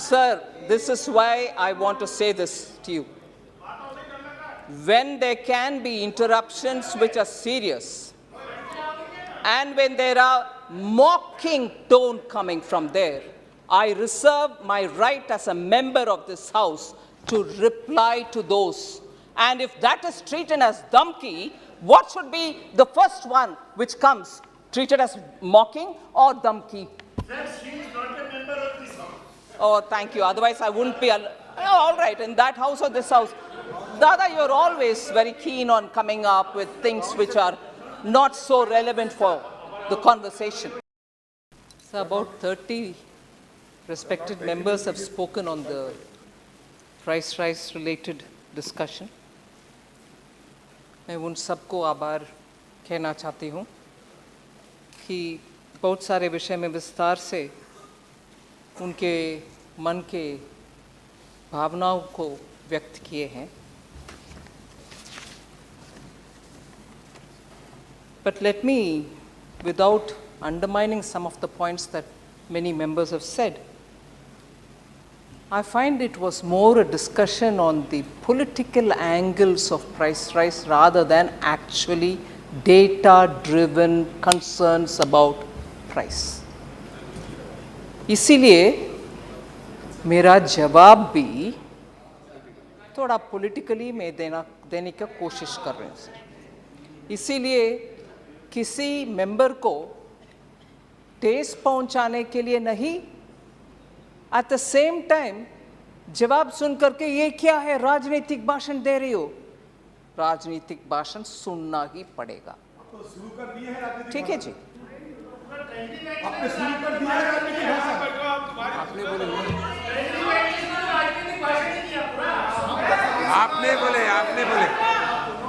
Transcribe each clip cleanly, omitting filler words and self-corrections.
Sir, this is why I want to say this to you. When there can be interruptions which are serious, and when there are mocking tone coming from there, I reserve my right as a member of this House to reply to those. And if that is treated as dhamki, what should be the first one which comes? Treated as mocking or dhamki? Sir, she is not a member of this House. Oh, thank you. Otherwise, I wouldn't be. All right, in that house or this house. Dada, you're always very keen on coming up with things which are not so relevant for the conversation. So about 30 respected members have spoken on the price rise related discussion. मैं उन सबको आभार कहना चाहती हूँ कि बहुत सारे विषय में विस्तार से उनके मन के भावनाओं को व्यक्त किए हैं. But let me, without undermining some of the points that many members have said, I find it was more a discussion on the political angles of price rise rather than actually data-driven concerns about price. इसीलिए मेरा जवाब भी थोड़ा politically मैं देने का कोशिश कर रहे हैं सर. इसीलिए किसी मेंबर को ठेस पहुंचाने के लिए नहीं, at the same time जवाब सुन करके ये क्या है, राजनीतिक भाषण दे रही हो. राजनीतिक भाषण सुनना ही पड़ेगा. ठीक है जी. आपने बोले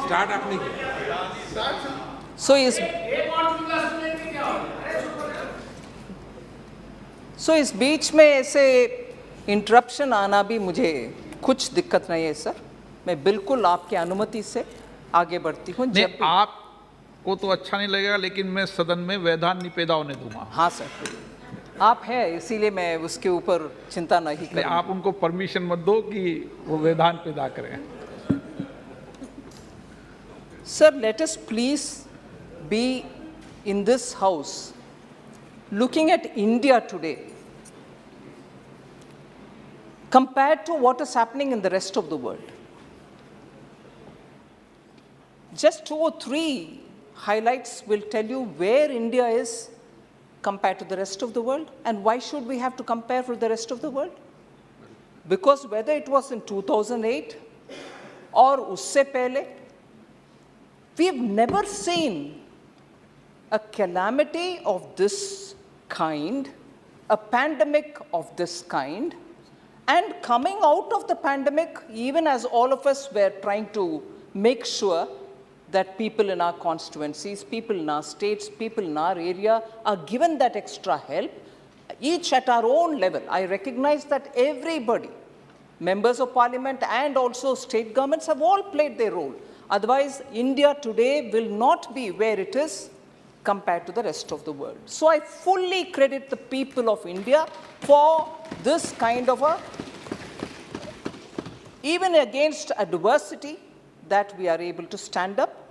स्टार्ट आपने सो इस बीच में ऐसे इंटरप्शन आना भी मुझे कुछ दिक्कत नहीं है सर. मैं बिल्कुल आपके अनुमति से आगे बढ़ती हूँ. जब आपको तो अच्छा नहीं लगेगा, लेकिन मैं सदन में व्यवधान नहीं पैदा होने दूंगा. हाँ सर, आप हैं इसीलिए मैं उसके ऊपर चिंता नहीं करूँ. आप उनको परमिशन मत दो कि वो व्यवधान पैदा करें. Sir, let us please be in this house looking at India today compared to what is happening in the rest of the world. Just 2 or 3 highlights will tell you where India is compared to the rest of the world, and why should we have to compare with the rest of the world? Because whether it was in 2008 or usse pehle, we've never seen a calamity of this kind, a pandemic of this kind, and coming out of the pandemic, even as all of us were trying to make sure that people in our constituencies, people in our states, people in our area are given that extra help, each at our own level. I recognize that everybody, members of parliament and also state governments, have all played their role. Otherwise, India today will not be where it is compared to the rest of the world. So I fully credit the people of India for this kind of a, even against adversity, that we are able to stand up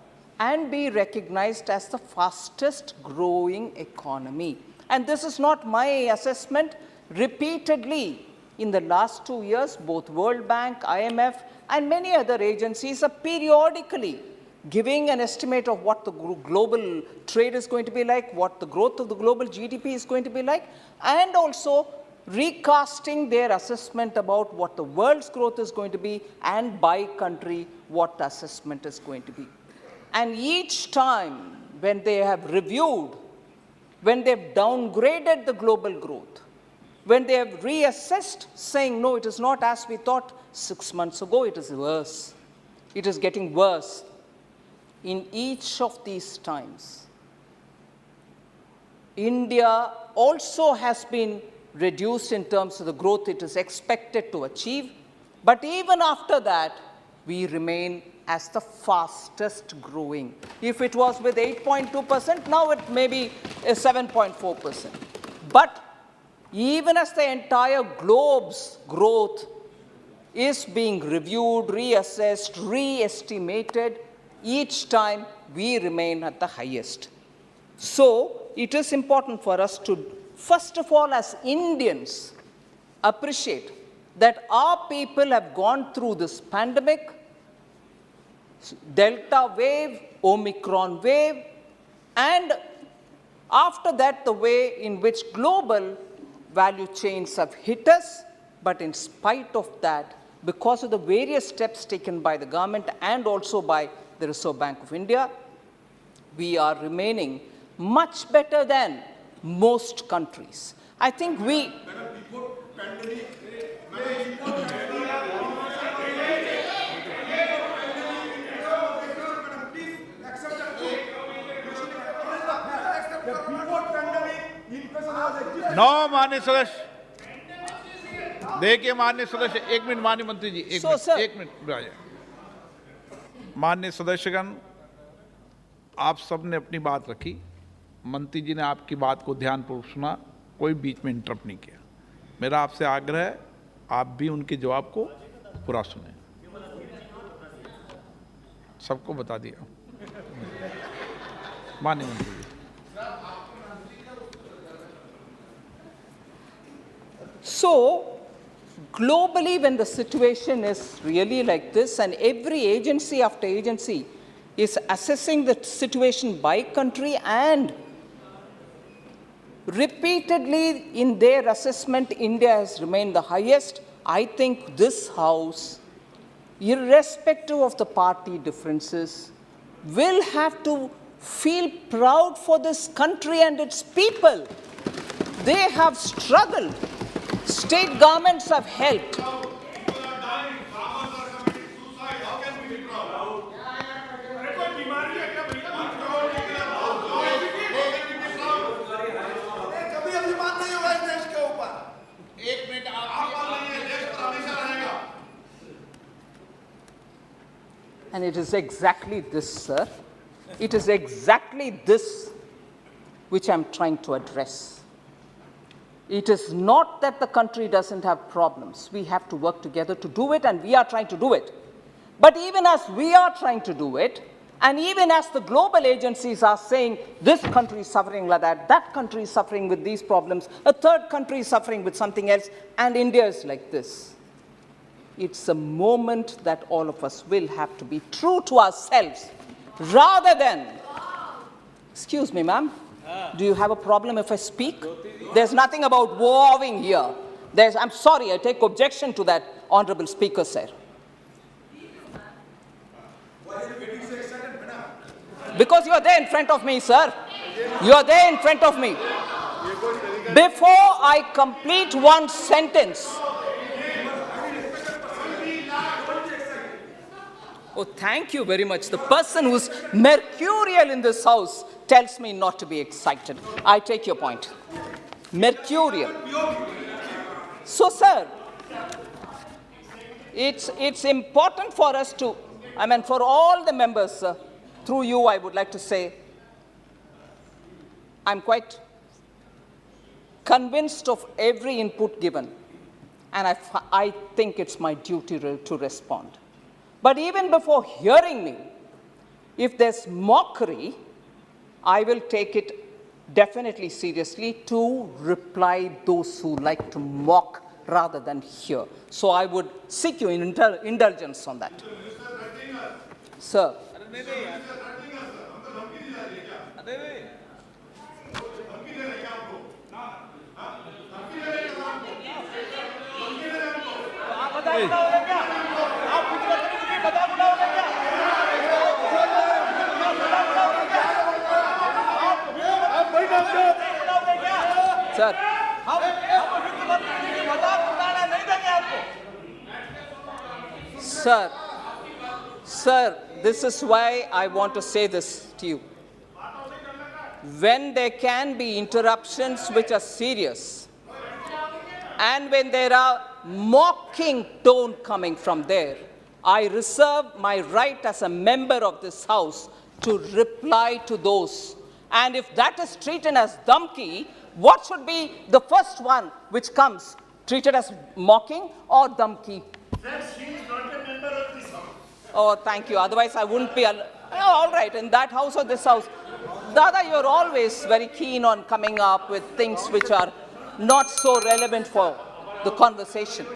and be recognized as the fastest growing economy. And this is not my assessment. Repeatedly in the last 2 years, both World Bank, IMF, and many other agencies are periodically giving an estimate of what the global trade is going to be like, what the growth of the global GDP is going to be like, and also recasting their assessment about what the world's growth is going to be, and by country what the assessment is going to be. And each time when they have reviewed, when they've downgraded the global growth, when they have reassessed, saying, no, it is not as we thought 6 months ago, it is worse. It is getting worse. In each of these times, India also has been reduced in terms of the growth it is expected to achieve. But even after that, we remain as the fastest growing. If it was with 8.2%, now it may be 7.4%. But even as the entire globe's growth is being reviewed, reassessed, re-estimated, each time we remain at the highest. So it is important for us to, first of all, as Indians, appreciate that our people have gone through this pandemic, Delta wave, Omicron wave, and after that, the way in which global value chains have hit us. But in spite of that, because of the various steps taken by the government and also by the Reserve Bank of India, we are remaining much better than most countries. I think we... नौ माननीय सदस्य, देखिए माननीय सदस्य, एक minute माननीय मंत्री जी, एक minute राजा। माननीय सदस्यगण, आप सब ने अपनी बात रखी, मंत्री जी ने आपकी बात को ध्यानपूर्वक सुना, कोई बीच में इंटरप्ट नहीं किया। मेरा आपसे आग्रह है, आप भी उनके जवाब को पूरा सुने। सबको बता दिया माननीय मंत्री जी। So, globally, when the situation is really like this, and every agency after agency is assessing the situation by country, and repeatedly in their assessment, India has remained the highest, I think this House, irrespective of the party differences, will have to feel proud for this country and its people. They have struggled. State governments have helped. And it is exactly this, sir. It is exactly this which I'm trying to address. It is not that the country doesn't have problems. We have to work together to do it, and we are trying to do it. But even as we are trying to do it, and even as the global agencies are saying, this country is suffering like that country is suffering with these problems, a third country is suffering with something else, and India is like this. It's a moment that all of us will have to be true to ourselves, rather than, excuse me, ma'am, do you have a problem if I speak? There's nothing about warring here. I'm sorry, I take objection to that, Honorable Speaker, sir. Because you are there in front of me, sir. You are there in front of me. Before I complete one sentence. Oh, thank you very much. The person who's mercurial in this House tells me not to be excited. I take your point. Mercurial. So, sir, it's important for us to, for all the members, through you, I would like to say, I'm quite convinced of every input given, and I think it's my duty to respond. But even before hearing me, if there's mockery, I will take it definitely seriously to reply those who like to mock rather than hear. So I would seek your indulgence on that. Sir. Sir. Sir, this is why I want to say this to you. When there can be interruptions which are serious, and when there are mocking tone coming from there, I reserve my right as a member of this House to reply to those. And if that is treated as dhamki, what should be the first one which comes? Treated as mocking or dhamki? Sir, she is not a member of this house. Oh, thank you. Otherwise, I wouldn't be. All right, in that house or this house. Dada, you're always very keen on coming up with things which are not so relevant for the conversation.